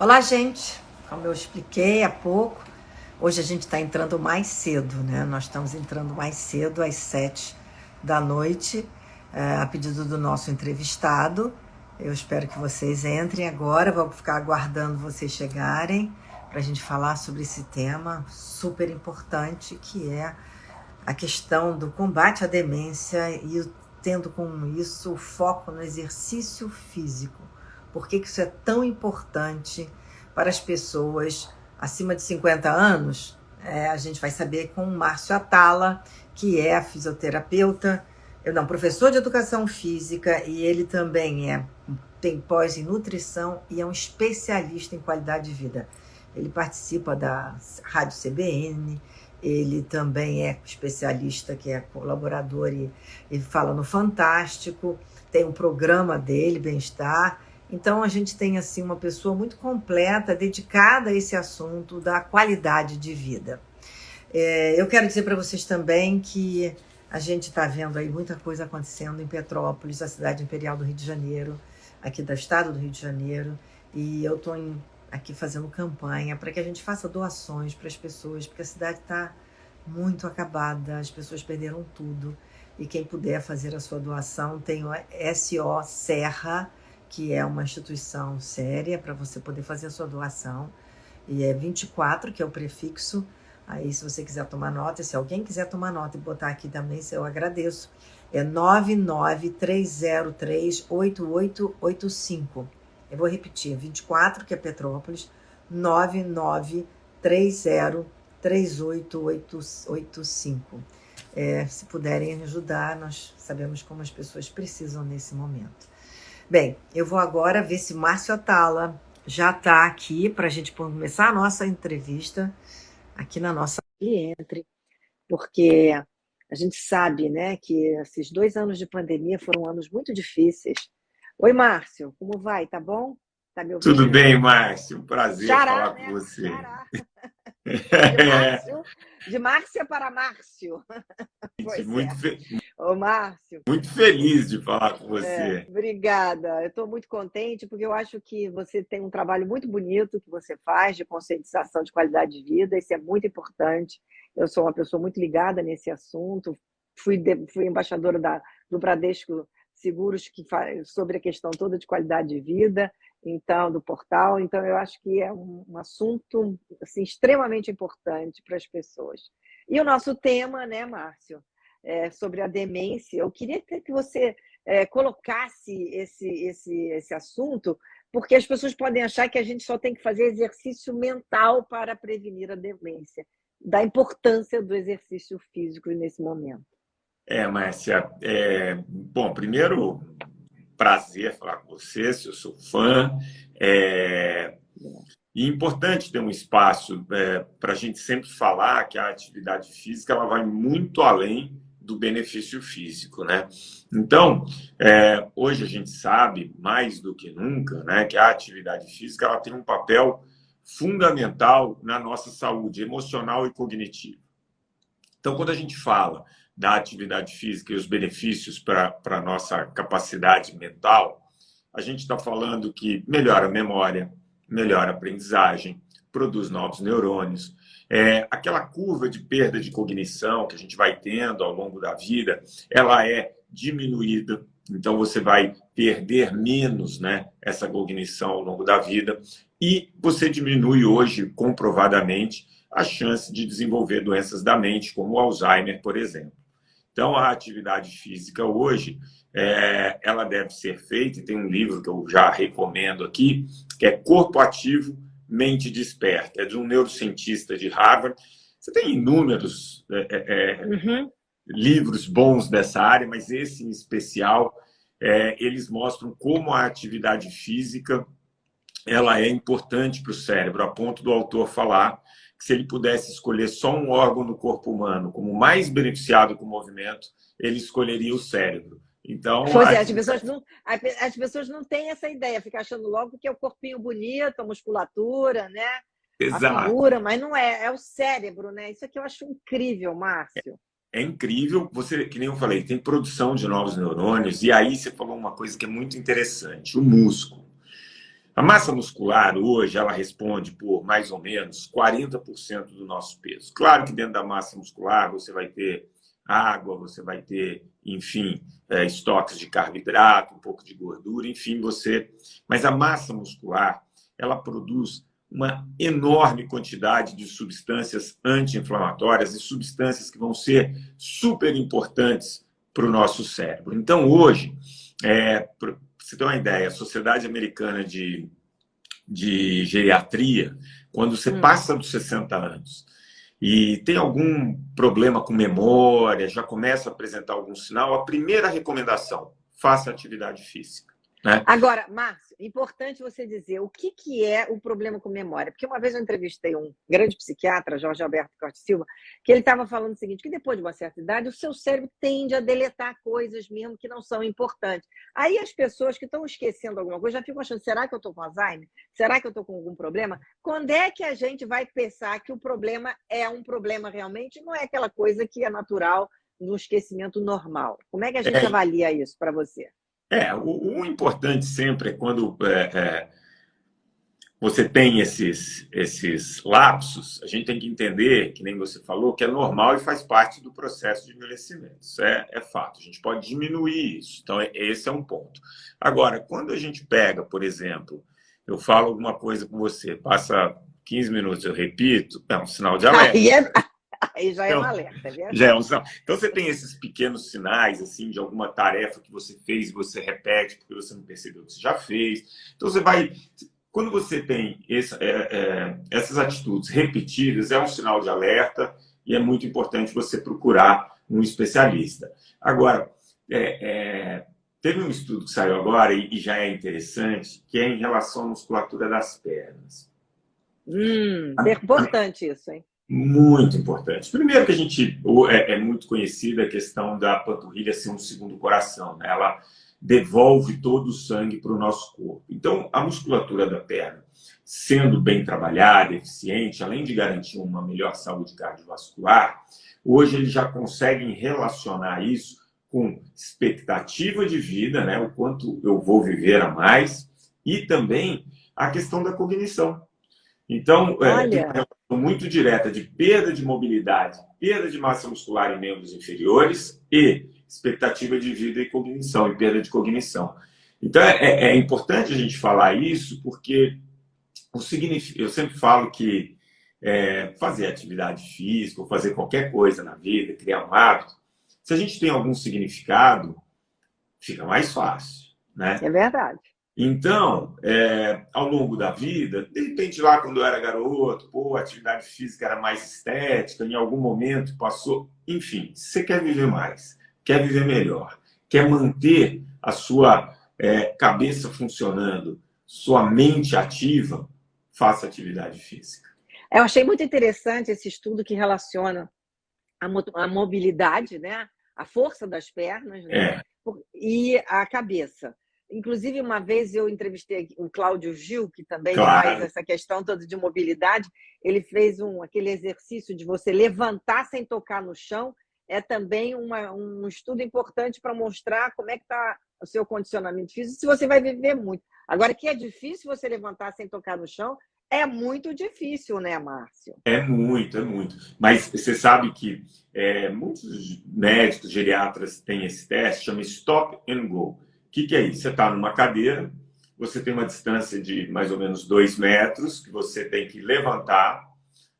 Olá, gente! Como eu expliquei há pouco, hoje a gente está entrando mais cedo, né? Nós estamos entrando mais cedo, às 7 da noite, a pedido do nosso entrevistado. Eu espero que vocês entrem agora, vou ficar aguardando vocês chegarem para a gente falar sobre esse tema super importante, que é a questão do combate à demência e tendo com isso o foco no exercício físico. Por que isso é tão importante para as pessoas acima de 50 anos? A gente vai saber com o Márcio Atala, que é fisioterapeuta, professor de educação física, e ele também tem pós em nutrição e é um especialista em qualidade de vida. Ele participa da Rádio CBN, ele também é especialista, que é colaborador e fala no Fantástico, tem um programa dele, Bem-Estar. Então, a gente tem assim uma pessoa muito completa, dedicada a esse assunto da qualidade de vida. Eu quero dizer para vocês também que a gente está vendo aí muita coisa acontecendo em Petrópolis, a cidade imperial do Rio de Janeiro, aqui do estado do Rio de Janeiro, e eu estou aqui fazendo campanha para que a gente faça doações para as pessoas, porque a cidade está muito acabada, as pessoas perderam tudo, e quem puder fazer a sua doação, tem o SO Serra, que é uma instituição séria para você poder fazer a sua doação, e é 24, que é o prefixo. Aí, se você quiser tomar nota, se alguém quiser tomar nota e botar aqui também, eu agradeço. É 993038885. Eu vou repetir, 24, que é Petrópolis, 99303885. Se puderem ajudar, nós sabemos como as pessoas precisam nesse momento. Bem, eu vou agora ver se Márcio Atala já está aqui para a gente começar a nossa entrevista aqui na nossa Entre, porque a gente sabe, né, que esses 2 anos de pandemia foram anos muito difíceis. Oi, Márcio, como vai? Tá bom? Tá me ouvindo? Tudo bem, Márcio? Prazer Xará, falar com né? você. Xará. De Márcia para Márcio. Pois é. Ô, Márcio. Muito feliz de falar com você. Obrigada. Eu estou muito contente porque eu acho que você tem um trabalho muito bonito que você faz de conscientização de qualidade de vida. Isso é muito importante. Eu sou uma pessoa muito ligada nesse assunto. Fui embaixadora do Bradesco Seguros sobre a questão toda de qualidade de vida, então do portal. Então eu acho que é um assunto assim, extremamente importante para as pessoas. E o nosso tema, né, Márcio, sobre a demência. Eu queria que você colocasse esse assunto, porque as pessoas podem achar que a gente só tem que fazer exercício mental para prevenir a demência, da importância do exercício físico nesse momento. Márcia, bom, primeiro, prazer falar com você, eu sou fã. E é importante ter um espaço para a gente sempre falar que a atividade física ela vai muito além do benefício físico, né? Então, hoje a gente sabe, mais do que nunca, né, que a atividade física ela tem um papel fundamental na nossa saúde emocional e cognitiva. Então, quando a gente fala da atividade física e os benefícios para a nossa capacidade mental, a gente está falando que melhora a memória, melhora a aprendizagem, produz novos neurônios. Aquela curva de perda de cognição que a gente vai tendo ao longo da vida, ela é diminuída. Então, você vai perder menos, né, essa cognição ao longo da vida. E você diminui hoje, comprovadamente, a chance de desenvolver doenças da mente, como o Alzheimer, por exemplo. Então, a atividade física hoje, ela deve ser feita, e tem um livro que eu já recomendo aqui, que é Corpo Ativo, Mente Desperta, é de um neurocientista de Harvard. Você tem inúmeros livros bons dessa área, mas esse em especial, eles mostram como a atividade física ela é importante para o cérebro, a ponto do autor falar que se ele pudesse escolher só um órgão no corpo humano como mais beneficiado com o movimento, ele escolheria o cérebro. Então, pois é, as pessoas não têm essa ideia, ficam achando logo que é o corpinho bonito, a musculatura, né? A figura, mas não é o cérebro, né? Isso aqui eu acho incrível, Márcio. É incrível, você, que nem eu falei, tem produção de novos neurônios, e aí você falou uma coisa que é muito interessante, o músculo. A massa muscular, hoje, ela responde por mais ou menos 40% do nosso peso. Claro que dentro da massa muscular você vai ter água, você vai ter, enfim, estoques de carboidrato, um pouco de gordura, enfim, você... Mas a massa muscular, ela produz uma enorme quantidade de substâncias anti-inflamatórias e substâncias que vão ser super importantes para o nosso cérebro. Então, hoje, para você ter uma ideia, a Sociedade Americana de Geriatria, quando você passa dos 60 anos e tem algum problema com memória, já começa a apresentar algum sinal, a primeira recomendação, faça atividade física. Né? Agora, Márcio, importante você dizer o que é o problema com memória. Porque uma vez eu entrevistei um grande psiquiatra, Jorge Alberto Costa Silva, que ele estava falando o seguinte, que depois de uma certa idade, o seu cérebro tende a deletar coisas mesmo que não são importantes. Aí as pessoas que estão esquecendo alguma coisa já ficam achando, será que eu estou com Alzheimer? Será que eu estou com algum problema? Quando é que a gente vai pensar que o problema é um problema realmente? Não é aquela coisa que é natural no esquecimento normal. Como é que a gente avalia isso para você? O importante sempre é quando você tem esses lapsos, a gente tem que entender, que nem você falou, que é normal e faz parte do processo de envelhecimento. Isso é fato. A gente pode diminuir isso. Então, esse é um ponto. Agora, quando a gente pega, por exemplo, eu falo alguma coisa com você, passa 15 minutos, eu repito, é um sinal de alerta. Aí já é um alerta, é verdade. Já é um sinal. Então, você tem esses pequenos sinais, assim, de alguma tarefa que você fez e você repete porque você não percebeu que você já fez. Então, você vai... Quando você tem essas atitudes repetidas, é um sinal de alerta e é muito importante você procurar um especialista. Agora, teve um estudo que saiu agora e já é interessante, que é em relação à musculatura das pernas. É importante isso, hein? Muito importante. Primeiro que a gente é muito conhecida a questão da panturrilha ser um segundo coração, né? Ela devolve todo o sangue para o nosso corpo. Então, a musculatura da perna, sendo bem trabalhada, eficiente, além de garantir uma melhor saúde cardiovascular, hoje eles já conseguem relacionar isso com expectativa de vida, né? O quanto eu vou viver a mais, e também a questão da cognição. Então, tem uma relação muito direta de perda de mobilidade, perda de massa muscular em membros inferiores e expectativa de vida e cognição, e perda de cognição. Então, é importante a gente falar isso, porque eu sempre falo que fazer atividade física, ou fazer qualquer coisa na vida, criar um hábito, se a gente tem algum significado, fica mais fácil. Né? É verdade. Então, ao longo da vida, de repente lá quando eu era garoto, a atividade física era mais estética, em algum momento passou... Enfim, se você quer viver mais, quer viver melhor, quer manter a sua cabeça funcionando, sua mente ativa, faça atividade física. Eu achei muito interessante esse estudo que relaciona a mobilidade, né? A força das pernas, né? E a cabeça. Inclusive, uma vez eu entrevistei o Cláudio Gil, que também faz essa questão toda de mobilidade. Ele fez aquele exercício de você levantar sem tocar no chão. É também um estudo importante para mostrar como é que está o seu condicionamento físico, se você vai viver muito. Agora, que é difícil você levantar sem tocar no chão, é muito difícil, né, Márcio? É muito. Mas você sabe que muitos médicos, geriatras têm esse teste, chama Stop and Go. O que é isso? Você está numa cadeira, você tem uma distância de mais ou menos 2 metros, que você tem que levantar,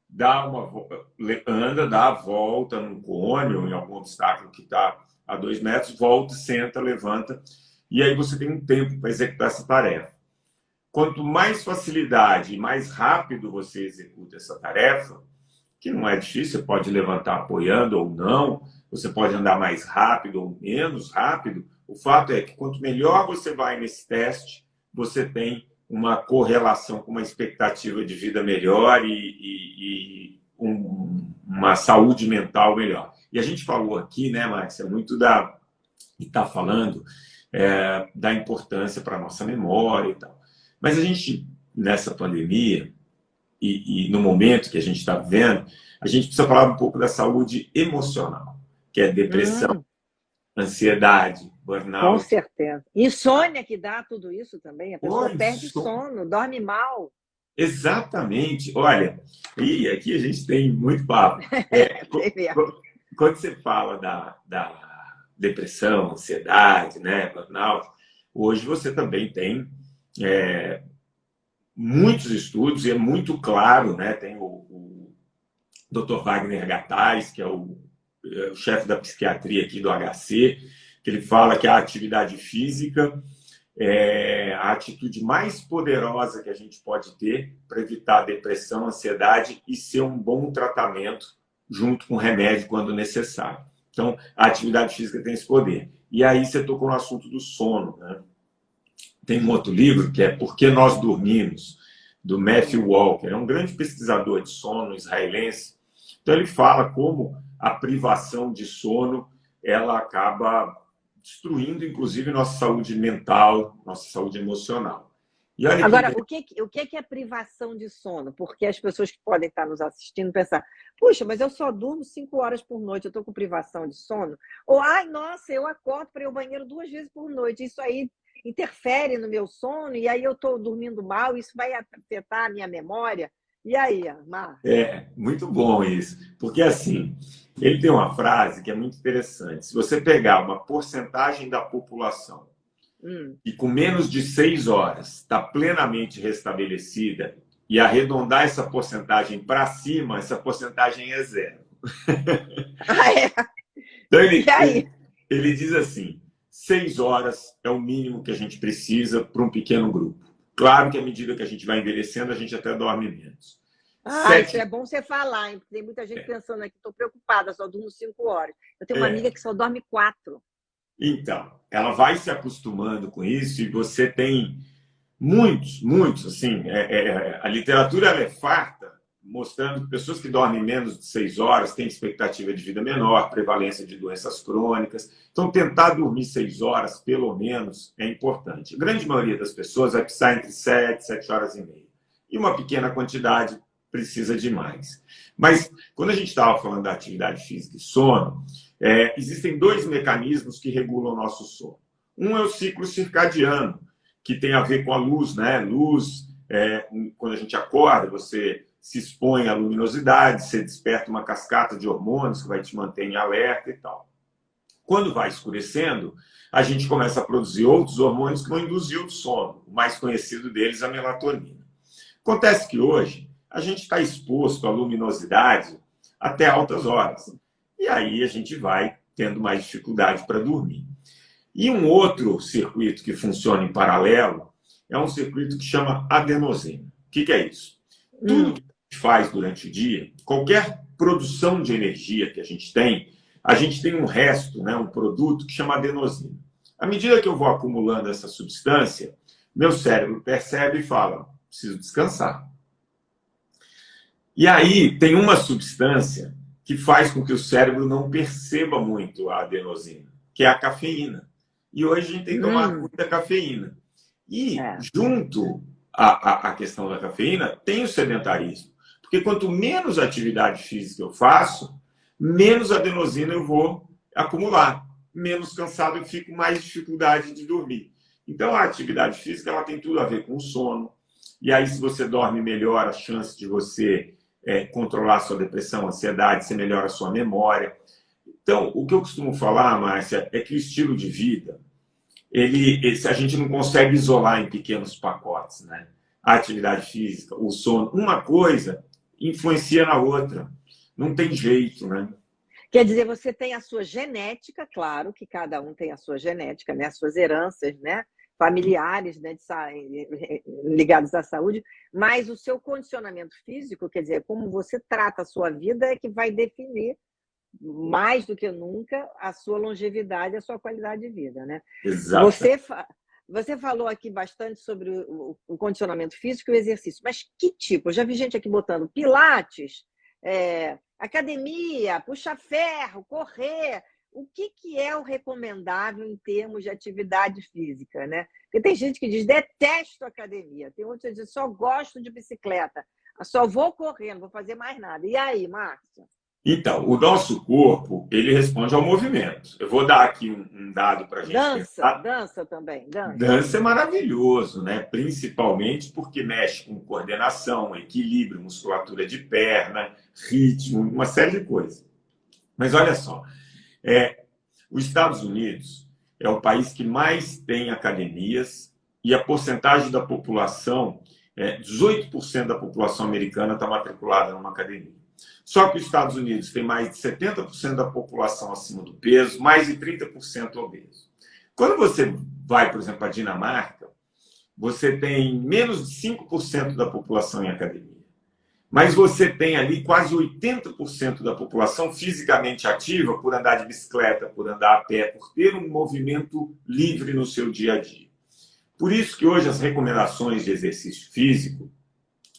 dá a volta num cone ou em algum obstáculo que está a 2 metros, volta, senta, levanta, e aí você tem um tempo para executar essa tarefa. Quanto mais facilidade e mais rápido você executa essa tarefa, que não é difícil, você pode levantar apoiando ou não, você pode andar mais rápido ou menos rápido. O fato é que quanto melhor você vai nesse teste, você tem uma correlação com uma expectativa de vida melhor e uma saúde mental melhor. E a gente falou aqui, né, Márcia, muito e está falando da importância para a nossa memória e tal. Mas a gente, nessa pandemia, e no momento que a gente está vivendo, a gente precisa falar um pouco da saúde emocional, que é depressão, ansiedade, Com burnout. certeza. Insônia que dá tudo isso também. A pessoa Oi, perde sono, dorme mal. exatamente. Olha, e aqui a gente tem muito papo. Tem mesmo. Quando você fala da depressão, ansiedade, né, burnout, hoje você também tem é, muitos estudos e é muito claro, né? Tem o Dr. Wagner Gattais, que é o chefe da psiquiatria aqui do HC, que ele fala que a atividade física é a atitude mais poderosa que a gente pode ter para evitar a depressão, a ansiedade e ser um bom tratamento junto com remédio quando necessário. Então, a atividade física tem esse poder. E aí você tocou no assunto do sono, né? Tem um outro livro que é Por que Nós Dormimos, do Matthew Walker. É um grande pesquisador de sono israelense. Então, ele fala como a privação de sono ela acaba destruindo, inclusive, nossa saúde mental, nossa saúde emocional. E olha que Agora, o que é privação de sono? Porque as pessoas que podem estar nos assistindo pensar, puxa, mas eu só durmo 5 horas por noite, eu estou com privação de sono? Ou, ai, nossa, eu acordo para ir ao banheiro 2 vezes por noite, isso aí interfere no meu sono, e aí eu estou dormindo mal, isso vai afetar a minha memória. E aí, Mar? muito bom isso. Porque, assim, ele tem uma frase que é muito interessante. Se você pegar uma porcentagem da população Hum. e com menos de 6 horas está plenamente restabelecida e arredondar essa porcentagem para cima, essa porcentagem é zero. Ah, é? Então, E aí? ele diz assim, 6 horas é o mínimo que a gente precisa para um pequeno grupo. Claro que à medida que a gente vai envelhecendo, a gente até dorme menos. Ah, isso é Sete, bom você falar, hein? Tem muita gente pensando aqui, estou preocupada, só durmo 5 horas. Eu tenho uma amiga é, que só dorme 4. então, ela vai se acostumando com isso e você tem muitos, assim, a literatura ela é farta, mostrando que pessoas que dormem menos de 6 horas têm expectativa de vida menor, prevalência de doenças crônicas. Então, tentar dormir 6 horas, pelo menos, é importante. A grande maioria das pessoas vai precisar entre 7 horas e 7 horas e meia. E uma pequena quantidade precisa de mais. Mas, quando a gente estava falando da atividade física e sono, existem dois mecanismos que regulam o nosso sono. Um é o ciclo circadiano, que tem a ver com a luz, né? Luz, quando a gente acorda, você se expõe à luminosidade, você desperta uma cascata de hormônios que vai te manter em alerta e tal. Quando vai escurecendo, a gente começa a produzir outros hormônios que vão induzir o sono. O mais conhecido deles é a melatonina. Acontece que hoje a gente está exposto à luminosidade até altas horas. E aí a gente vai tendo mais dificuldade para dormir. E um outro circuito que funciona em paralelo é um circuito que chama adenosina. O que é isso? Tudo que a gente faz durante o dia, qualquer produção de energia que a gente tem um resto, né, um produto que chama adenosina. À medida que eu vou acumulando essa substância, meu cérebro percebe e fala, preciso descansar. E aí tem uma substância que faz com que o cérebro não perceba muito a adenosina, que é a cafeína. E hoje a gente tem tomado muita cafeína. E, É. junto à questão da cafeína, tem o sedentarismo. Porque quanto menos atividade física eu faço, menos adenosina eu vou acumular. Menos cansado eu fico, mais dificuldade de dormir. Então, a atividade física ela tem tudo a ver com o sono. E aí, se você dorme melhor, a chance de você controlar a sua depressão, ansiedade, você melhora a sua memória. Então, o que eu costumo falar, Márcia, é que o estilo de vida, a gente não consegue isolar em pequenos pacotes, né? A atividade física, o sono, uma coisa influencia na outra. Não tem jeito, né? Quer dizer, você tem a sua genética, claro que cada um tem a sua genética, né? As suas heranças, né? Familiares, né? Ligados à saúde, mas o seu condicionamento físico, quer dizer, como você trata a sua vida é que vai definir mais do que nunca a sua longevidade, a sua qualidade de vida, né? Exato. Você falou aqui bastante sobre o condicionamento físico e o exercício, mas que tipo? Eu já vi gente aqui botando pilates, academia, puxar ferro, correr. O que é o recomendável em termos de atividade física, né? Porque tem gente que diz, detesto academia. Tem outros que dizem, só gosto de bicicleta. Só vou correr, não vou fazer mais nada. E aí, Márcia? Então, o nosso corpo, ele responde ao movimento. Eu vou dar aqui um dado para a gente pensar. Dança também, dança. Dança é maravilhoso, né? Principalmente porque mexe com coordenação, equilíbrio, musculatura de perna, ritmo, uma série de coisas. Mas olha só, os Estados Unidos é o país que mais tem academias e a porcentagem da população, 18% da população americana está matriculada numa academia. Só que os Estados Unidos tem mais de 70% da população acima do peso, mais de 30% obeso. Quando você vai, por exemplo, à Dinamarca, você tem menos de 5% da população em academia. Mas você tem ali quase 80% da população fisicamente ativa por andar de bicicleta, por andar a pé, por ter um movimento livre no seu dia a dia. Por isso que hoje as recomendações de exercício físico,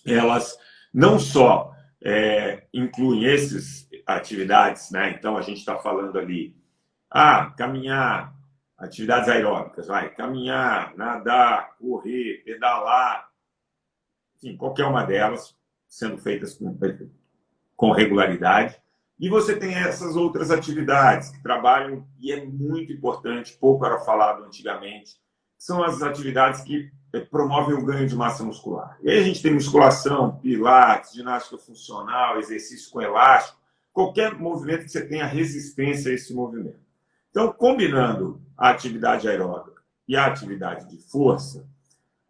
elas não só incluem essas atividades, né? Então a gente está falando ali, caminhar, atividades aeróbicas, caminhar, nadar, correr, pedalar, enfim, qualquer uma delas, sendo feitas com regularidade. E você tem essas outras atividades que trabalham, e é muito importante, pouco era falado antigamente, são as atividades que promovem o ganho de massa muscular. E aí a gente tem musculação, pilates, ginástica funcional, exercício com elástico, qualquer movimento que você tenha resistência a esse movimento. Então, combinando a atividade aeróbica e a atividade de força,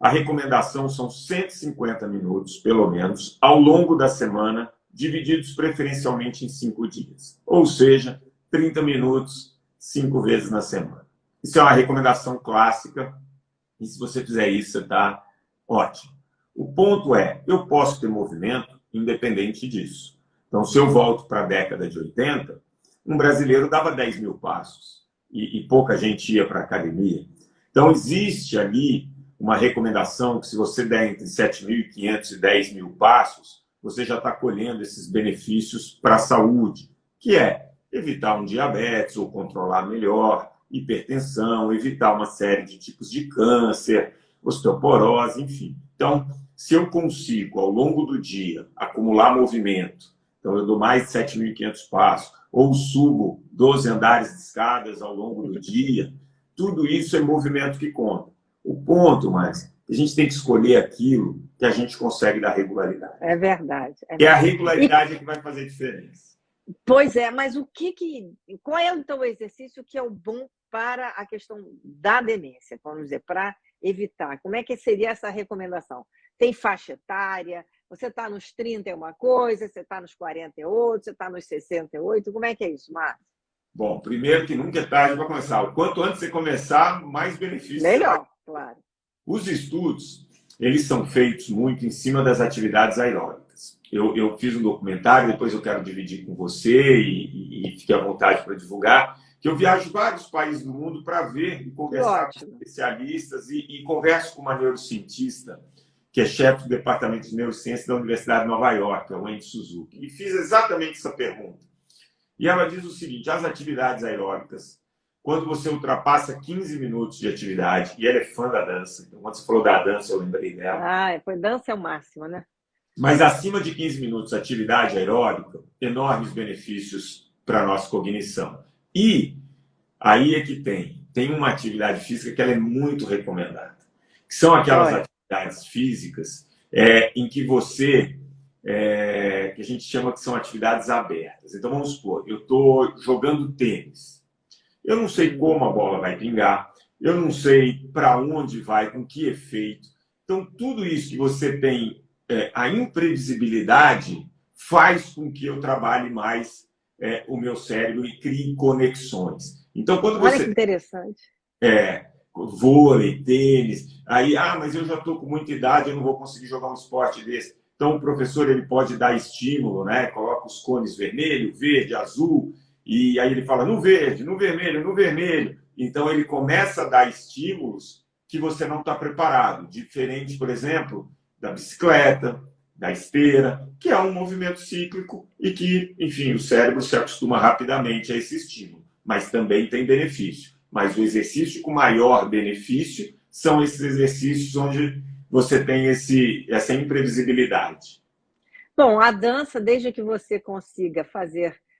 a recomendação são 150 minutos, pelo menos, ao longo da semana, divididos preferencialmente em 5 dias. Ou seja, 30 minutos, 5 vezes na semana. Isso é uma recomendação clássica, e se você fizer isso, você está ótimo. O ponto é, eu posso ter movimento independente disso. Então, se eu volto para a década de 80, um brasileiro dava 10 mil passos, e pouca gente ia para a academia. Então, existe ali uma recomendação que se você der entre 7.500 e 10 mil passos, você já está colhendo esses benefícios para a saúde, que é evitar um diabetes ou controlar melhor, hipertensão, evitar uma série de tipos de câncer, osteoporose, enfim. Então, se eu consigo, ao longo do dia, acumular movimento, então eu dou mais de 7.500 passos, ou subo 12 andares de escadas ao longo do dia, tudo isso é movimento que conta. O ponto, mas a gente tem que escolher aquilo que a gente consegue dar regularidade. É verdade. E a regularidade é que vai fazer diferença. Pois é, mas qual é então o exercício que é o bom para a questão da demência, vamos dizer, para evitar? Como é que seria essa recomendação? Tem faixa etária? Você está nos 30 é uma coisa, você está nos 40 é outra, você está nos 68, como é que é isso, Márcio? Bom, primeiro que nunca é tarde para começar. O quanto antes você começar, mais benefícios. Melhor, claro. Os estudos, eles são feitos muito em cima das atividades aeróbicas. Eu fiz um documentário, depois eu quero dividir com você e fique à vontade para divulgar, que eu viajo vários países do mundo para ver e conversar com especialistas e converso com uma neurocientista que é chefe do Departamento de Neurociência da Universidade de Nova York, a Wendy Suzuki, e fiz exatamente essa pergunta. E ela diz o seguinte, as atividades aeróbicas, quando você ultrapassa 15 minutos de atividade, e ela é fã da dança, então quando você falou da dança, eu lembrei dela. Foi dança é o máximo, né? Mas acima de 15 minutos, atividade aeróbica, enormes benefícios para a nossa cognição. E aí é que tem uma atividade física que ela é muito recomendada, que são aquelas atividades físicas em que você, que a gente chama que são atividades abertas. Então vamos supor, eu estou jogando tênis. Eu não sei como a bola vai pingar, eu não sei para onde vai, com que efeito. Então, tudo isso que você tem, a imprevisibilidade, faz com que eu trabalhe mais o meu cérebro e crie conexões. Então, quando você... Olha que interessante. Vôlei, tênis, aí, mas eu já estou com muita idade, eu não vou conseguir jogar um esporte desse. Então, o professor ele pode dar estímulo, né? Coloca os cones vermelho, verde, azul, e aí ele fala no verde, no vermelho, no vermelho. Então, ele começa a dar estímulos que você não está preparado. Diferente, por exemplo, da bicicleta, da esteira, que é um movimento cíclico e que, enfim, o cérebro se acostuma rapidamente a esse estímulo. Mas também tem benefício. Mas o exercício com maior benefício são esses exercícios onde você tem essa imprevisibilidade. Bom, a dança, desde que você consiga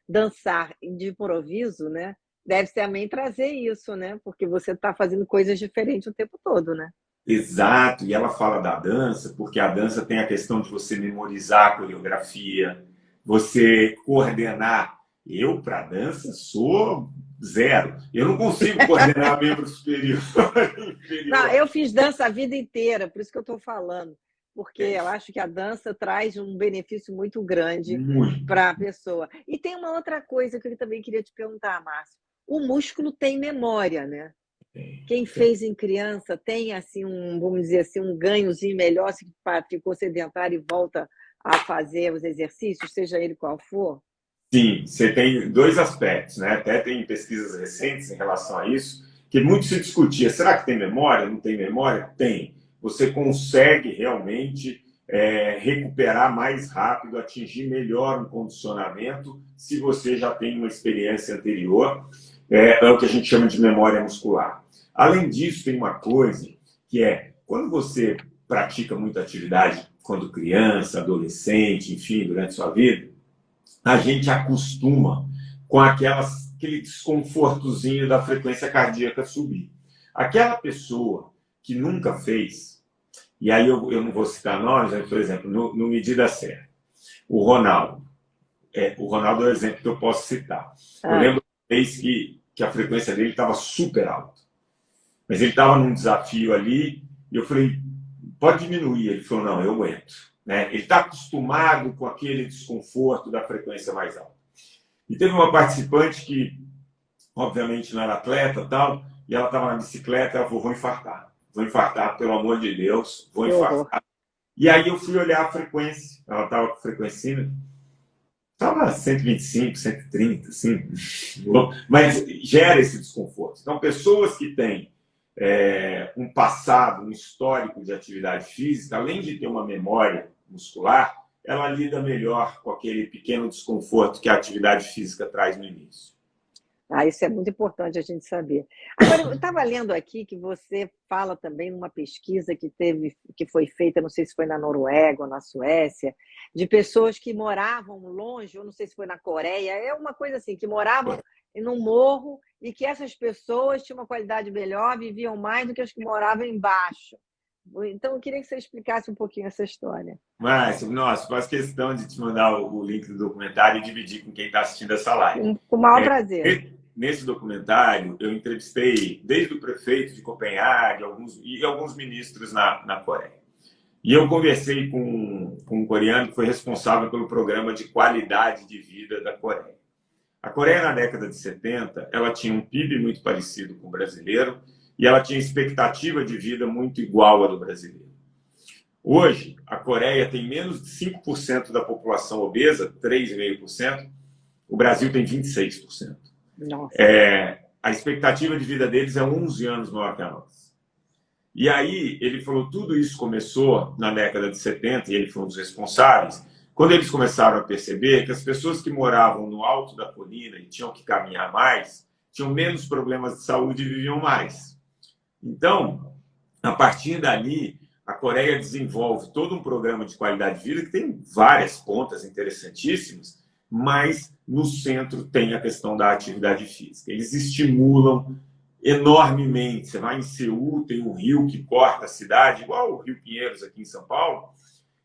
dançar de improviso, né? Deve também trazer isso, né? Porque você está fazendo coisas diferentes o tempo todo, né? Exato, e ela fala da dança, porque a dança tem a questão de você memorizar a coreografia, você coordenar. Eu, para dança, sou zero. Eu não consigo coordenar membro superior e Não, inferior. eu fiz dança a vida inteira, por isso que eu estou falando. Porque eu acho que a dança traz um benefício muito grande Muito. para a pessoa. E tem uma outra coisa que eu também queria te perguntar, Márcio. O músculo tem memória, né? Quem fez em criança tem assim vamos dizer assim, um ganhozinho melhor se ficou sedentário e volta a fazer os exercícios, seja ele qual for? Sim, você tem dois aspectos, né? Até tem pesquisas recentes em relação a isso, que muito se discutia. Será que tem memória? Não tem memória? Tem. Você consegue realmente recuperar mais rápido, atingir melhor um condicionamento, se você já tem uma experiência anterior. É o que a gente chama de memória muscular. Além disso, tem uma coisa que é, quando você pratica muita atividade, quando criança, adolescente, enfim, durante sua vida, a gente acostuma com aquele desconfortozinho da frequência cardíaca subir. Aquela pessoa que nunca fez, e aí eu não vou citar nomes, mas, por exemplo, no Medida Certa, o Ronaldo. O Ronaldo é o exemplo que eu posso citar. Eu Ah, lembro uma vez que a frequência dele estava super alta. Mas ele estava num desafio ali, e eu falei, pode diminuir. Ele falou, não, eu aguento. Né? Ele está acostumado com aquele desconforto da frequência mais alta. E teve uma participante que, obviamente, não era atleta tal, e ela estava na bicicleta, ela falou, vou infartar. Vou infartar, pelo amor de Deus, vou que horror. infartar. E aí eu fui olhar a frequência. Ela estava com frequência, estava 125, 130, assim. Mas gera esse desconforto. Então, pessoas que têm um passado, um histórico de atividade física, além de ter uma memória muscular, ela lida melhor com aquele pequeno desconforto que a atividade física traz no início. Isso é muito importante a gente saber. Agora, eu estava lendo aqui que você fala também numa pesquisa que foi feita, não sei se foi na Noruega ou na Suécia, de pessoas que moravam longe, ou não sei se foi na Coreia, é uma coisa assim, que moravam num morro e que essas pessoas tinham uma qualidade melhor, viviam mais do que as que moravam embaixo. Então, eu queria que você explicasse um pouquinho essa história. Mas, nossa, faço questão de te mandar o link do documentário e dividir com quem está assistindo essa live. Com o maior prazer. Nesse documentário, eu entrevistei desde o prefeito de Copenhague e alguns ministros na Coreia. E eu conversei com um coreano que foi responsável pelo programa de qualidade de vida da Coreia. A Coreia, na década de 70, ela tinha um PIB muito parecido com o brasileiro e ela tinha expectativa de vida muito igual à do brasileiro. Hoje, a Coreia tem menos de 5% da população obesa, 3,5%. O Brasil tem 26%. Nossa. A expectativa de vida deles é 11 anos maior que a nossa. E aí, ele falou, tudo isso começou na década de 70, e ele foi um dos responsáveis, quando eles começaram a perceber que as pessoas que moravam no alto da colina e tinham que caminhar mais, tinham menos problemas de saúde e viviam mais. Então, a partir dali, a Coreia desenvolve todo um programa de qualidade de vida que tem várias pontas interessantíssimas, mas no centro tem a questão da atividade física. Eles estimulam enormemente. Você vai em Seul, tem um rio que corta a cidade, igual o Rio Pinheiros aqui em São Paulo,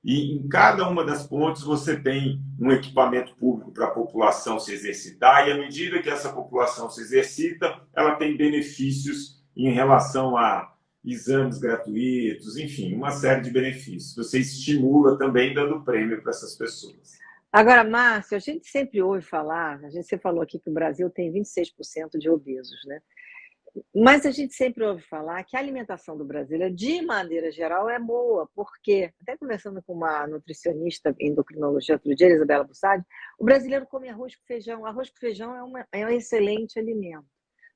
e em cada uma das pontes você tem um equipamento público para a população se exercitar, e à medida que essa população se exercita, ela tem benefícios em relação a exames gratuitos, enfim, uma série de benefícios. Você estimula também dando prêmio para essas pessoas. Agora, Márcio, a gente sempre ouve falar, você falou aqui que o Brasil tem 26% de obesos, né? Mas a gente sempre ouve falar que a alimentação do brasileiro, de maneira geral, é boa, porque, até conversando com uma nutricionista endocrinologia outro dia, Isabela Bussadi, o brasileiro come arroz com feijão. Arroz com feijão é um excelente alimento,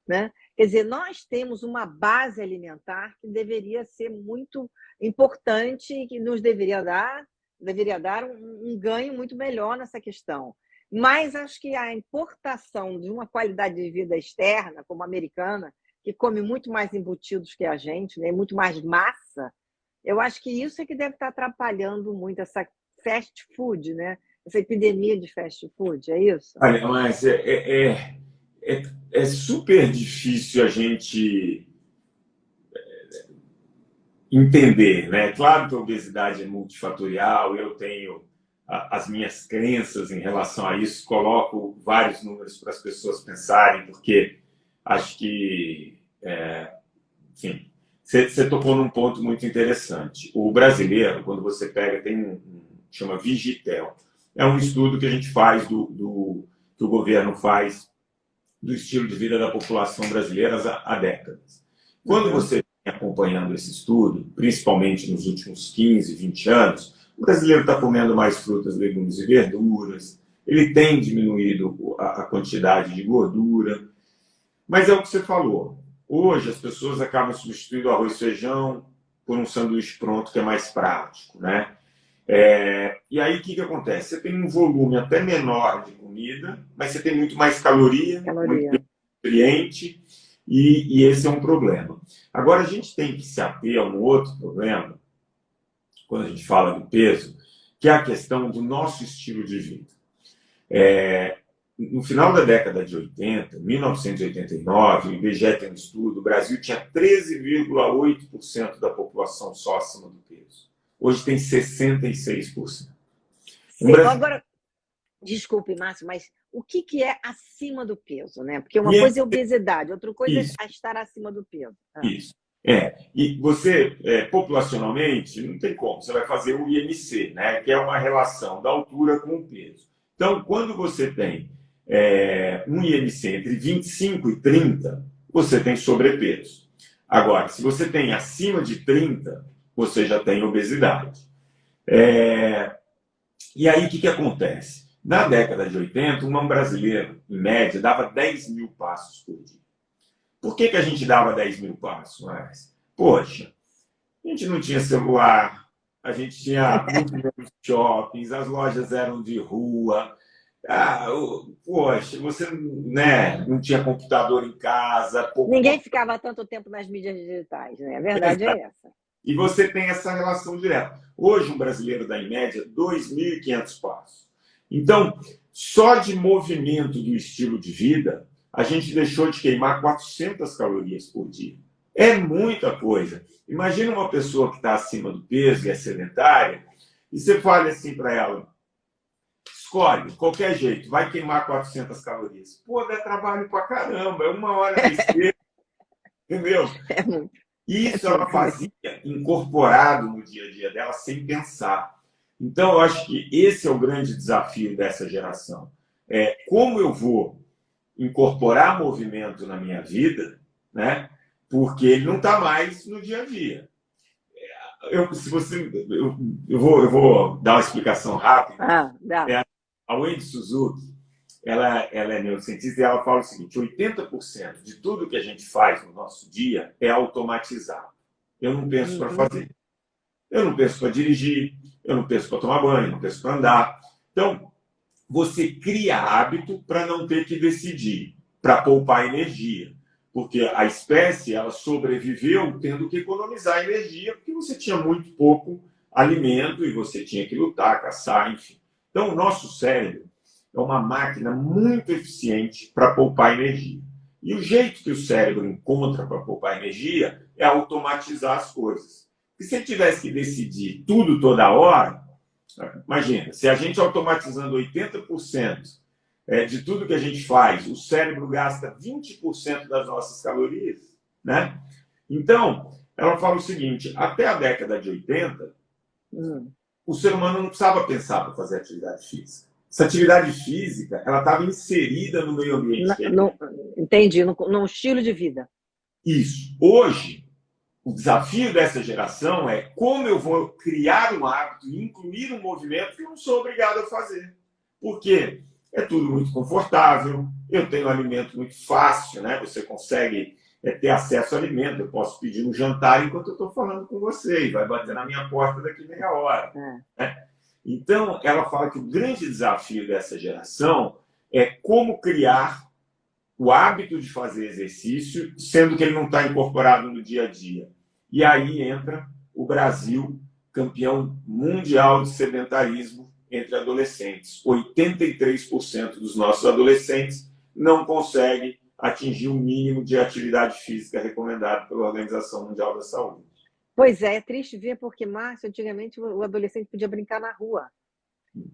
né? Quer dizer, nós temos uma base alimentar que deveria ser muito importante e que nos deveria dar um ganho muito melhor nessa questão. Mas acho que a importação de uma qualidade de vida externa, como a americana, que come muito mais embutidos que a gente, né? Muito mais massa, eu acho que isso é que deve estar atrapalhando muito essa fast food, né? Essa epidemia de fast food, é isso? Olha, mas é super difícil a gente entender, né? Claro que a obesidade é multifatorial, eu tenho as minhas crenças em relação a isso, coloco vários números para as pessoas pensarem, porque acho que, enfim, você tocou num ponto muito interessante. O brasileiro, quando você pega, tem chama Vigitel, é um estudo que a gente faz que o governo faz do estilo de vida da população brasileira há décadas. Quando você vem acompanhando esse estudo, principalmente nos últimos 15, 20 anos, o brasileiro está comendo mais frutas, legumes e verduras, ele tem diminuído a quantidade de gordura, mas é o que você falou. Hoje as pessoas acabam substituindo o arroz e feijão por um sanduíche pronto que é mais prático, né? E aí o que acontece? Você tem um volume até menor de comida, mas você tem muito mais caloria. Muito nutriente, e esse é um problema. Agora, a gente tem que se ater a um outro problema, quando a gente fala do peso, que é a questão do nosso estilo de vida. No final da década de 80, 1989, o IBGE tem um estudo, o Brasil tinha 13,8% da população só acima do peso. Hoje tem 66%. Agora, desculpe, Márcio, mas o que é acima do peso, né? Porque uma coisa é obesidade, outra coisa é estar acima do peso. Isso. E você, populacionalmente, não tem como. Você vai fazer o IMC, né? Que é uma relação da altura com o peso. Então, quando você tem um IMC entre 25 e 30, você tem sobrepeso. Agora, se você tem acima de 30, você já tem obesidade. E aí, o que acontece? Na década de 80, um brasileiro, em média, dava 10 mil passos por dia. Por que a gente dava 10 mil passos? Poxa, a gente não tinha celular, a gente tinha muito menos shoppings, as lojas eram de rua. Poxa, você, né, não tinha computador em casa. Ninguém ficava tanto tempo nas mídias digitais, né? A verdade é essa. E você tem essa relação direta. Hoje, um brasileiro dá, em média, 2.500 passos. Então, só de movimento do estilo de vida, a gente deixou de queimar 400 calorias por dia. É muita coisa. Imagina uma pessoa que está acima do peso e é sedentária, e você fala assim para ela, escolhe, qualquer jeito, vai queimar 400 calorias. Pô, dá trabalho pra caramba, é 1 hora de esteira, entendeu? Isso ela fazia incorporado no dia a dia dela, sem pensar. Então, eu acho que esse é o grande desafio dessa geração. Como eu vou incorporar movimento na minha vida, né? Porque ele não está mais no dia a dia. Eu vou dar uma explicação rápida. A Wendy Suzuki, ela é neurocientista e ela fala o seguinte: 80% de tudo que a gente faz no nosso dia é automatizado. Eu não penso para fazer. Eu não penso para dirigir, eu não penso para tomar banho, eu não penso para andar. Então, você cria hábito para não ter que decidir, para poupar energia. Porque a espécie ela sobreviveu tendo que economizar energia, porque você tinha muito pouco alimento e você tinha que lutar, caçar, enfim. Então, o nosso cérebro é uma máquina muito eficiente para poupar energia. E o jeito que o cérebro encontra para poupar energia é automatizar as coisas. E se ele tivesse que decidir tudo toda hora, imagina, se a gente automatizando 80% de tudo que a gente faz, o cérebro gasta 20% das nossas calorias, né? Então, ela fala o seguinte, até a década de 80, o ser humano não precisava pensar para fazer atividade física. Essa atividade física, ela estava inserida no meio ambiente. Entendi, num estilo de vida. Isso. Hoje, o desafio dessa geração é como eu vou criar um hábito e incluir um movimento que eu não sou obrigado a fazer. Por quê? É tudo muito confortável, eu tenho alimento muito fácil, né? Você consegue ter acesso a alimento, eu posso pedir um jantar enquanto eu estou falando com você e vai bater na minha porta daqui meia hora. Né? Então, ela fala que o grande desafio dessa geração é como criar o hábito de fazer exercício, sendo que ele não está incorporado no dia a dia. E aí entra o Brasil campeão mundial de sedentarismo entre adolescentes. 83% dos nossos adolescentes não conseguem atingir o mínimo de atividade física recomendado pela Organização Mundial da Saúde. Pois é triste ver, porque, Márcio, antigamente o adolescente podia brincar na rua,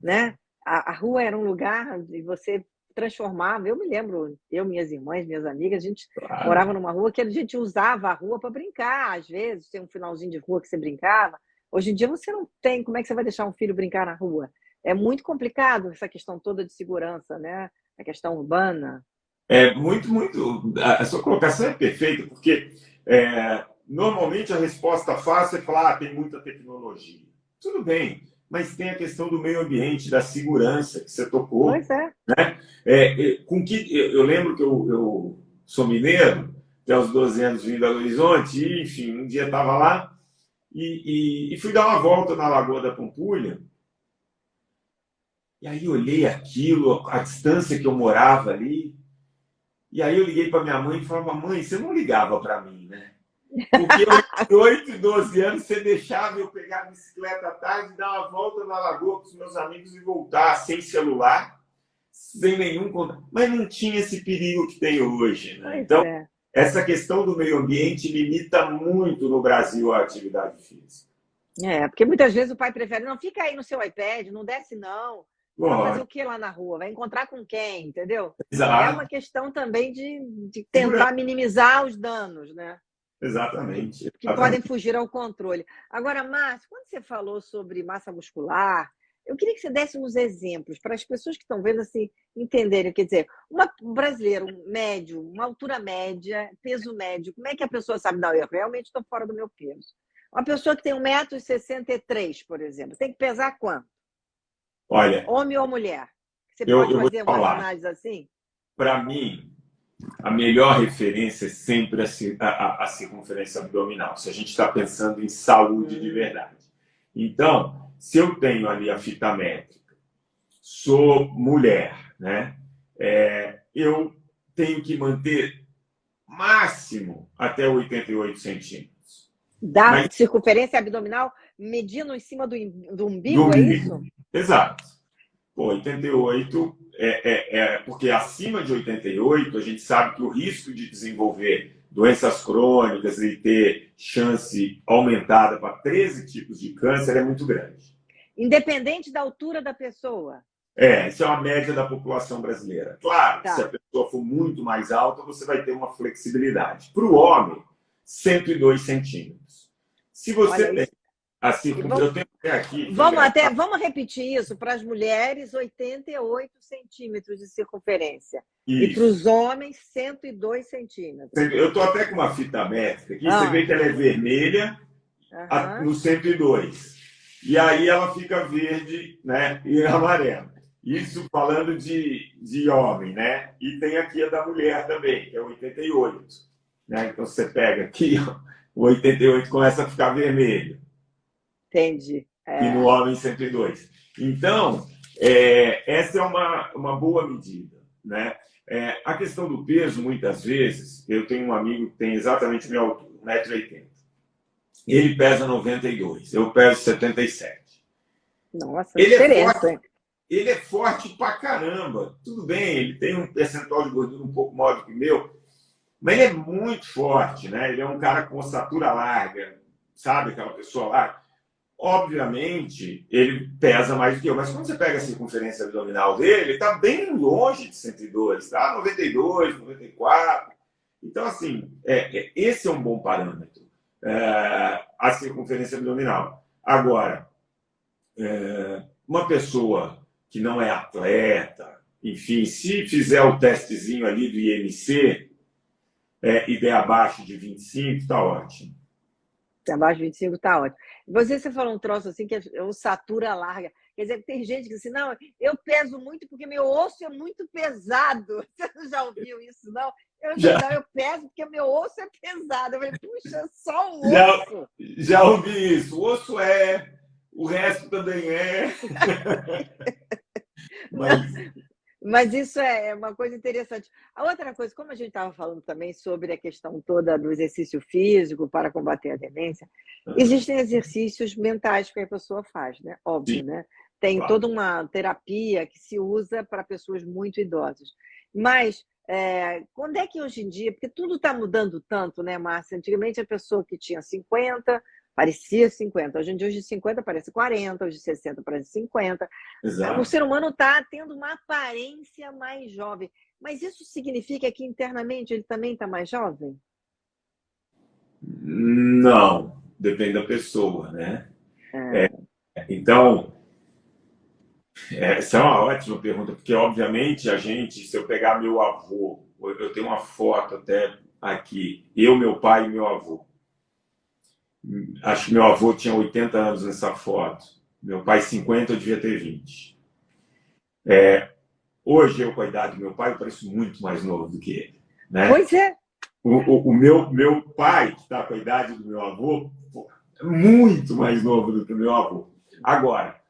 né? A rua era um lugar de você transformava. Eu me lembro, minhas irmãs, minhas amigas, a gente morava numa rua que a gente usava a rua para brincar. Às vezes, tem um finalzinho de rua que você brincava. Hoje em dia você não tem. Como é que você vai deixar um filho brincar na rua? É muito complicado essa questão toda de segurança, né? A questão urbana. É muito. A sua colocação é perfeita, porque normalmente a resposta fácil é falar: tem muita tecnologia. Tudo bem, mas tem a questão do meio ambiente, da segurança que você tocou. Pois é. Né? Eu lembro que eu sou mineiro, até os 12 anos vim do Belo Horizonte, e, enfim, um dia estava lá e fui dar uma volta na Lagoa da Pampulha. E aí olhei aquilo, a distância que eu morava ali, e aí eu liguei para minha mãe e falava: mãe, você não ligava para mim, né? Porque eu, 8 e 12 anos, você deixava eu pegar a bicicleta à tarde, dar uma volta na lagoa com os meus amigos e voltar sem celular, sem nenhum contato. Mas não tinha esse perigo que tem hoje, né? Então, essa questão do meio ambiente limita muito no Brasil a atividade física. Porque muitas vezes o pai prefere: não, fica aí no seu iPad, não desce não. Vai fazer o que lá na rua? Vai encontrar com quem? Entendeu? Exato. É uma questão também de tentar minimizar os danos, né? Exatamente. Que podem fugir ao controle. Agora, Márcio, quando você falou sobre massa muscular, eu queria que você desse uns exemplos para as pessoas que estão vendo assim entenderem. Quer dizer, um brasileiro médio, uma altura média, peso médio, como é que a pessoa sabe? Não, eu realmente estou fora do meu peso. Uma pessoa que tem 1,63 m, por exemplo, tem que pesar quanto? Olha, homem ou mulher? Você pode fazer uma análise assim? Para mim, a melhor referência é sempre a circunferência abdominal, se a gente está pensando em saúde de verdade. Então, se eu tenho ali a fita métrica, sou mulher, né? Eu tenho que manter máximo até 88 centímetros. Da circunferência abdominal, medindo em cima do umbigo, é isso? Exato. 88 porque acima de 88 a gente sabe que o risco de desenvolver doenças crônicas e ter chance aumentada para 13 tipos de câncer é muito grande. Independente da altura da pessoa? Isso é uma média da população brasileira. Claro, se a pessoa for muito mais alta, você vai ter uma flexibilidade. Para o homem, 102 centímetros. Se você tem a circunferência... Eu tenho até aqui... Vamos repetir isso. Para as mulheres, 88 centímetros de circunferência. Isso. E para os homens, 102 centímetros. Eu estou até com uma fita métrica aqui. Você vê que ela é vermelha no 102. E aí ela fica verde, né, e amarela. Isso falando de homem, né? E tem aqui a da mulher também, que é 88. Né? Então você pega aqui, o 88 começa a ficar vermelho. Entendi. E no homem 102. Então, essa é uma boa medida, né? A questão do peso, muitas vezes, eu tenho um amigo que tem exatamente a minha altura, 1,80 m. Ele pesa 92, eu peso 77. Nossa, diferença. Ele é forte pra caramba. Tudo bem, ele tem um percentual de gordura um pouco maior do que o meu, mas ele é muito forte, né? Ele é um cara com estatura larga, sabe? Aquela pessoa larga. Obviamente, ele pesa mais do que eu, mas quando você pega a circunferência abdominal dele, ele está bem longe de 102, tá? 92, 94. Então, assim, esse é um bom parâmetro, a circunferência abdominal. Agora, uma pessoa que não é atleta, enfim, se fizer o testezinho ali do IMC e der abaixo de 25, está ótimo. Abaixo de 25 está ótimo. Você falou um troço assim que é ossatura larga. Quer dizer, tem gente que diz assim: não, eu peso muito porque meu osso é muito pesado. Você já ouviu isso, não? Eu peso porque meu osso é pesado. Eu falei: puxa, só o osso. Já ouvi isso. O osso o resto também é. Mas isso é uma coisa interessante. A outra coisa, como a gente estava falando também sobre a questão toda do exercício físico para combater a demência, existem exercícios mentais que a pessoa faz, né? Sim, Óbvio, né? Tem claro. toda uma terapia que se usa para pessoas muito idosas. Mas quando é que hoje em dia, porque tudo está mudando tanto, né, Márcia? Antigamente a pessoa que tinha 50 parecia 50, hoje em dia, hoje de 50 parece 40, hoje de 60 parece 50. O Exato. ser humano está tendo uma aparência mais jovem. Mas isso significa que internamente ele também está mais jovem? Não, depende da pessoa, né? É. Então, essa é uma ótima pergunta, porque obviamente a gente, se eu pegar meu avô, eu tenho uma foto até aqui, eu, meu pai e meu avô. Acho que meu avô tinha 80 anos nessa foto. Meu pai 50, eu devia ter 20. Hoje, eu com a idade do meu pai, eu pareço muito mais novo do que ele, né? Pois é. O meu pai, que está com a idade do meu avô, é muito mais novo do que o meu avô. Agora,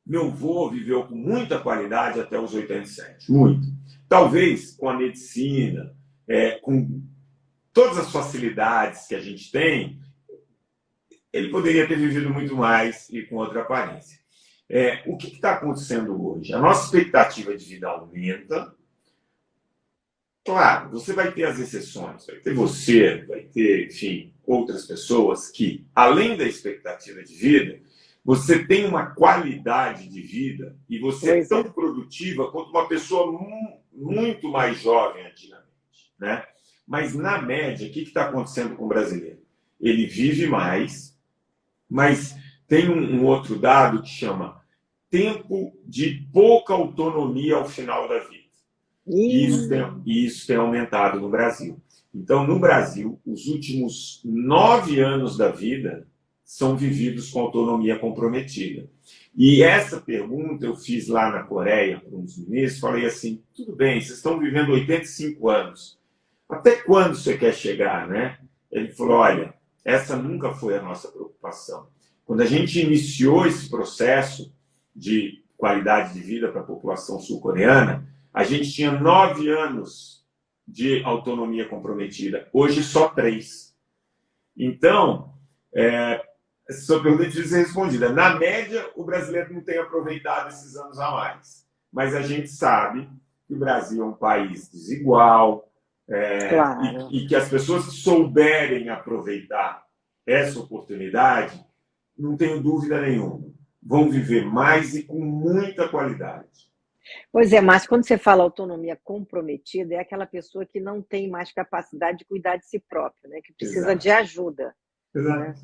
meu avô viveu com muita qualidade até os 87, muito. Talvez com a medicina, com todas as facilidades que a gente tem, ele poderia ter vivido muito mais e com outra aparência. O que está acontecendo hoje? A nossa expectativa de vida aumenta. Claro, você vai ter as exceções, vai ter você, vai ter, enfim, outras pessoas que, além da expectativa de vida, você tem uma qualidade de vida e você é tão produtiva quanto uma pessoa muito mais jovem antigamente, né? Mas, na média, o que está acontecendo com o brasileiro? Ele vive mais, mas tem um outro dado que chama tempo de pouca autonomia ao final da vida. E isso tem aumentado no Brasil. Então, no Brasil, os últimos 9 anos da vida são vividos com autonomia comprometida. E essa pergunta eu fiz lá na Coreia para uns ministros, falei assim, tudo bem, vocês estão vivendo 85 anos, até quando você quer chegar, né? Ele falou, olha, essa nunca foi a nossa preocupação. Quando a gente iniciou esse processo de qualidade de vida para a população sul-coreana, a gente tinha 9 anos de autonomia comprometida, hoje só 3. Então, essa sua pergunta precisa ser respondida. Na média, o brasileiro não tem aproveitado esses anos a mais. Mas a gente sabe que o Brasil é um país desigual, Claro. e que as pessoas que souberem aproveitar essa oportunidade, não tenho dúvida nenhuma, vão viver mais e com muita qualidade. Pois é, mas quando você fala autonomia comprometida, é aquela pessoa que não tem mais capacidade de cuidar de si própria, né? Que precisa de ajuda. Exato. Né?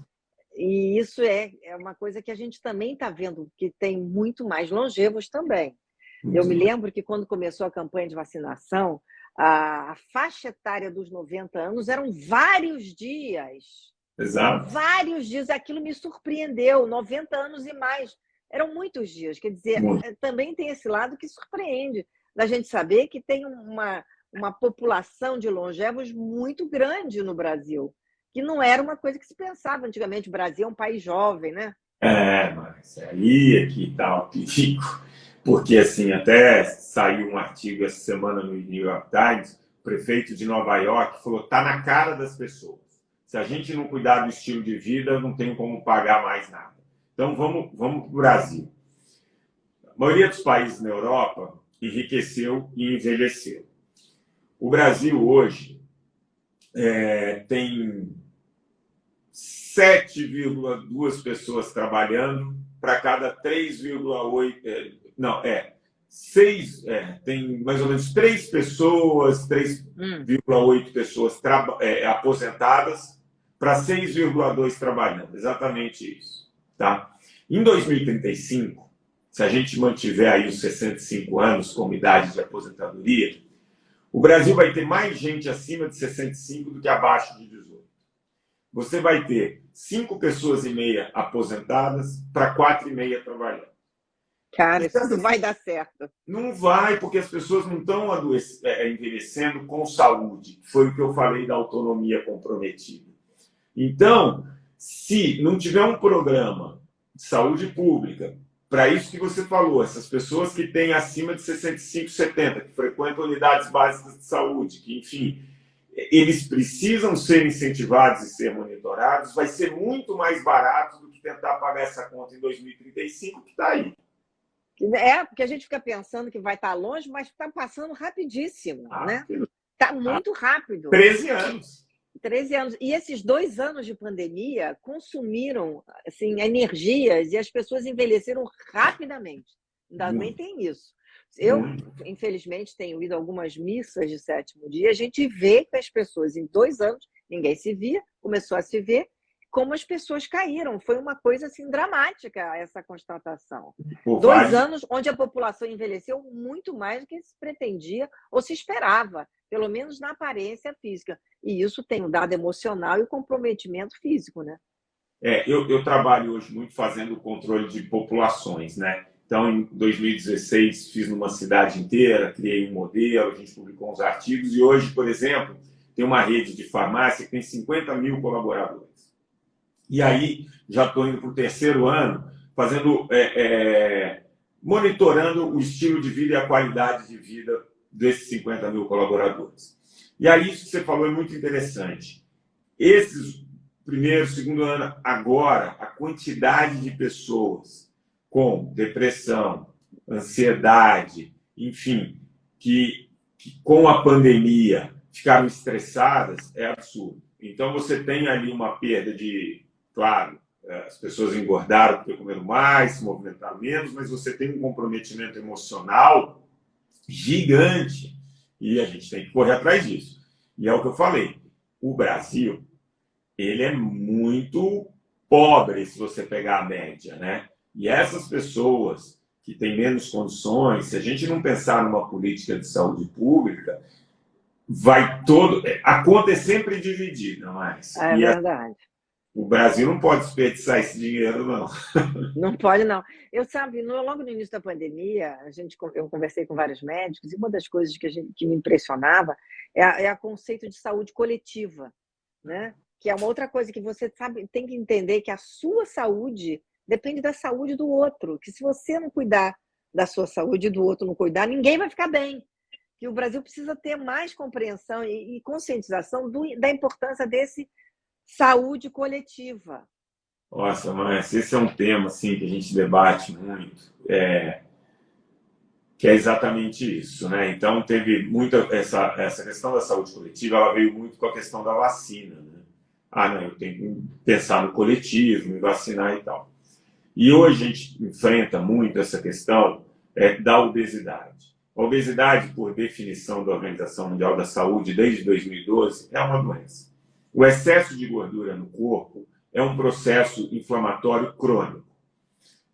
E isso é uma coisa que a gente também está vendo, que tem muito mais longevos também. Eu me lembro que quando começou a campanha de vacinação, a faixa etária dos 90 anos eram vários dias. Exato. Vários dias. Aquilo me surpreendeu. 90 anos e mais. Eram muitos dias. Quer dizer, também tem esse lado que surpreende, da gente saber que tem uma população de longevos muito grande no Brasil, que não era uma coisa que se pensava antigamente. O Brasil é um país jovem, né? Mas aí é que está o perigo. Porque, assim, até saiu um artigo essa semana no New York Times, o prefeito de Nova York falou, está na cara das pessoas. Se a gente não cuidar do estilo de vida, não tem como pagar mais nada. Então, vamos para o Brasil. A maioria dos países na Europa enriqueceu e envelheceu. O Brasil, hoje, tem 7,2 pessoas trabalhando para cada 3,8... tem mais ou menos 3 pessoas, 3,8 pessoas aposentadas para 6,2 trabalhando. Exatamente isso. Tá? Em 2035, se a gente mantiver aí os 65 anos como idade de aposentadoria, o Brasil vai ter mais gente acima de 65 do que abaixo de 18. Você vai ter 5 pessoas e meia aposentadas para 4,5 trabalhando. Cara, isso não vai dar certo. Não vai, porque as pessoas não estão envelhecendo com saúde. Foi o que eu falei da autonomia comprometida. Então, se não tiver um programa de saúde pública para isso que você falou, essas pessoas que têm acima de 65, 70, que frequentam unidades básicas de saúde, que, enfim, eles precisam ser incentivados e ser monitorados, vai ser muito mais barato do que tentar pagar essa conta em 2035, que está aí. Porque a gente fica pensando que vai estar longe, mas está passando rapidíssimo, né? Rápido. Está muito rápido. 13 anos. 13 anos. E esses 2 anos de pandemia consumiram assim, energias e as pessoas envelheceram rapidamente. Ainda bem tem isso. Eu, infelizmente, tenho ido a algumas missas de sétimo dia. A gente vê que as pessoas, em 2 anos, ninguém se via, começou a se ver, como as pessoas caíram. Foi uma coisa assim, dramática essa constatação. 2 anos onde a população envelheceu muito mais do que se pretendia ou se esperava, pelo menos na aparência física. E isso tem um dado emocional e o comprometimento físico, né? Eu trabalho hoje muito fazendo o controle de populações, né? Então, em 2016, fiz numa cidade inteira, criei um modelo, a gente publicou uns artigos, e hoje, por exemplo, tem uma rede de farmácia que tem 50 mil colaboradores. E aí, já estou indo para o 3º ano, fazendo, monitorando o estilo de vida e a qualidade de vida desses 50 mil colaboradores. E aí, isso que você falou é muito interessante. Esses primeiro, segundo ano, agora, a quantidade de pessoas com depressão, ansiedade, enfim, que com a pandemia ficaram estressadas, é absurdo. Então, você tem ali uma perda de, claro, as pessoas engordaram porque comeram mais, se movimentaram menos, mas você tem um comprometimento emocional gigante e a gente tem que correr atrás disso. E é o que eu falei, o Brasil, ele é muito pobre se você pegar a média, né? E essas pessoas que têm menos condições, se a gente não pensar numa política de saúde pública, a conta é sempre dividida, mas É verdade. O Brasil não pode desperdiçar esse dinheiro, não. Não pode, não. Logo no início da pandemia, eu conversei com vários médicos, e uma das coisas que me impressionava é o conceito de saúde coletiva, né? Que é uma outra coisa que você tem que entender que a sua saúde depende da saúde do outro, que se você não cuidar da sua saúde e do outro não cuidar, ninguém vai ficar bem. Que o Brasil precisa ter mais compreensão e conscientização da importância desse saúde coletiva. Nossa, mas esse é um tema assim, que a gente debate muito, que é exatamente isso, né? Então, teve muita essa questão da saúde coletiva, ela veio muito com a questão da vacina, né? Não, eu tenho que pensar no coletivo, me vacinar e tal. E hoje a gente enfrenta muito essa questão da obesidade. A obesidade, por definição da Organização Mundial da Saúde, desde 2012, é uma doença. O excesso de gordura no corpo é um processo inflamatório crônico.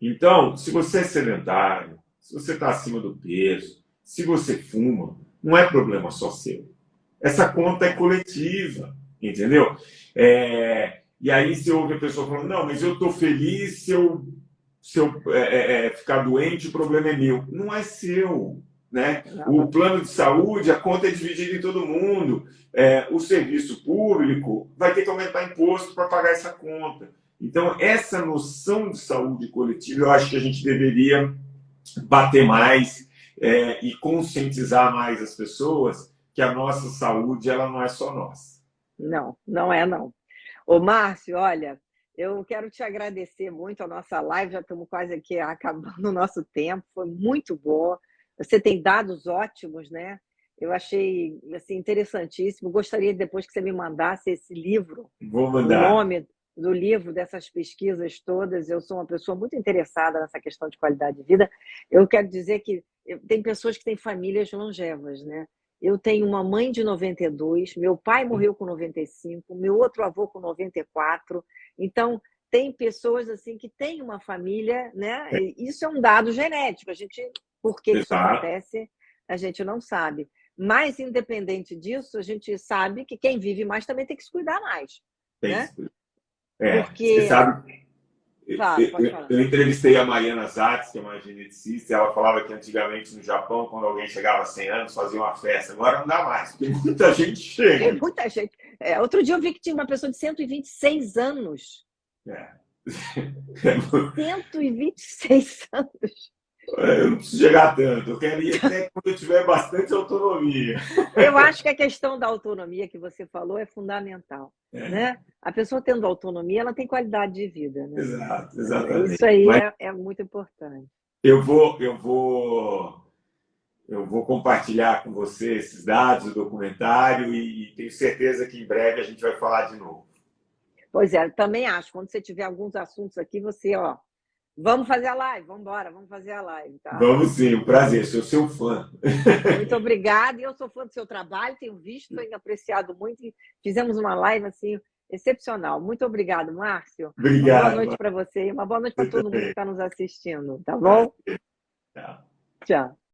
Então, se você é sedentário, se você está acima do peso, se você fuma, não é problema só seu. Essa conta é coletiva, entendeu? E aí você ouve a pessoa falando, não, mas eu estou feliz se eu ficar doente, o problema é meu. Não é seu. Né? O plano de saúde, a conta é dividida em todo mundo. O serviço público vai ter que aumentar imposto para pagar essa conta. Então, essa noção de saúde coletiva, eu acho que a gente deveria bater mais e conscientizar mais as pessoas que a nossa saúde ela não é só nossa. Não, não é não. Ô, Márcio, olha, eu quero te agradecer muito a nossa live, já estamos quase aqui acabando o nosso tempo, foi muito boa. Você tem dados ótimos, né? Eu achei assim, interessantíssimo. Gostaria depois que você me mandasse esse livro. Vou mandar. O nome do livro, dessas pesquisas todas. Eu sou uma pessoa muito interessada nessa questão de qualidade de vida. Eu quero dizer que tem pessoas que têm famílias longevas, né? Eu tenho uma mãe de 92, meu pai morreu com 95, meu outro avô com 94. Então, tem pessoas assim que têm uma família, né? Isso é um dado genético. Por que isso acontece, a gente não sabe. Mas, independente disso, a gente sabe que quem vive mais também tem que se cuidar mais. Né? Porque... Você sabe, eu entrevistei a Mariana Zatz, que é uma geneticista, e ela falava que antigamente no Japão, quando alguém chegava a 100 anos, fazia uma festa. Agora não dá mais, porque muita gente chega. Tem muita gente. Outro dia eu vi que tinha uma pessoa de 126 anos. 126 anos. Eu não preciso chegar tanto, eu quero ir até quando eu tiver bastante autonomia. Eu acho que a questão da autonomia que você falou é fundamental, É, né? A pessoa tendo autonomia, ela tem qualidade de vida, né? exato, Isso exatamente. aí Mas é muito importante. eu vou compartilhar com você esses dados do documentário e tenho certeza que em breve a gente vai falar de novo. Pois é, também acho. Quando você tiver alguns assuntos aqui, você, ó, vamos fazer a live, vamos embora, vamos fazer a live, tá? Vamos sim, um prazer, sou seu fã. Muito obrigada. E eu sou fã do seu trabalho, tenho visto, tenho apreciado muito. E fizemos uma live assim excepcional. Muito obrigado, Márcio. Uma boa noite Obrigado, para você e uma boa noite para você todo mundo que também. está nos assistindo, tá bom? Prazer. Tchau. Tchau.